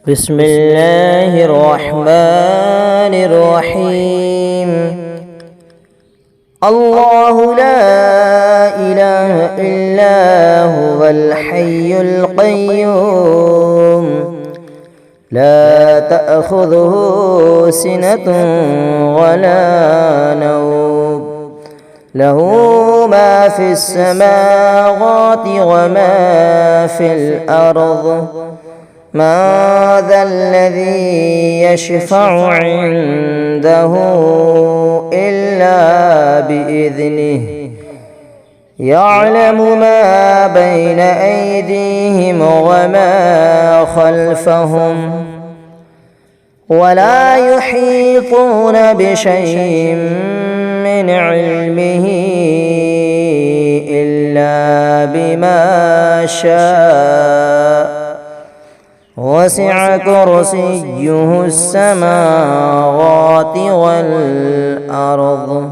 بسم الله الرحمن الرحيم. الله لا إله إلا هو الحي القيوم لا تأخذه سنة ولا نوم له ما في السماوات وما في الأرض من ذا الذي يشفع عنده إلا بإذنه يعلم ما بين أيديهم وما خلفهم ولا يحيطون بشيء من علمه إلا بما شاء وسع كرسيه السماوات والأرض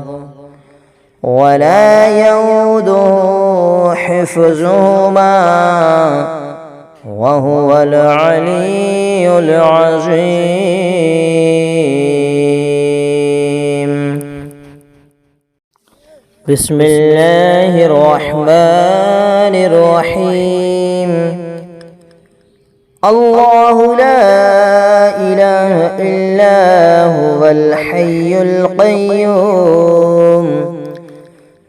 ولا يؤوده حفظهما وهو العلي العظيم. بسم الله الرحمن الرحيم. الله لا إله إلا هو الحي القيوم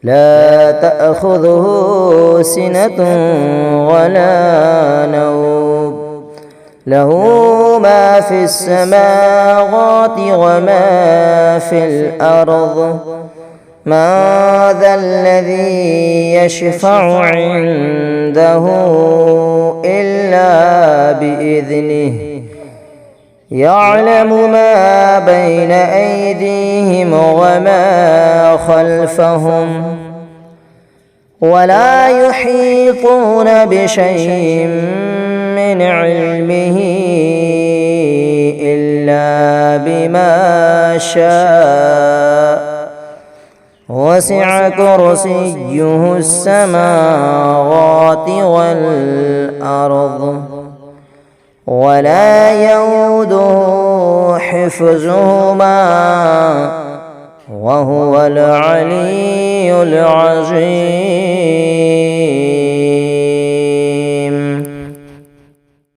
لا تأخذه سنة ولا نوم له ما في السماوات وما في الأرض من ذا الذي يشفع عنده إلا بإذنه يعلم ما بين أيديهم وما خلفهم ولا يحيطون بشيء من علمه إلا بما شاء وسع كرسيه السماوات والأرض ولا يؤوده حفظهما وهو العلي العظيم.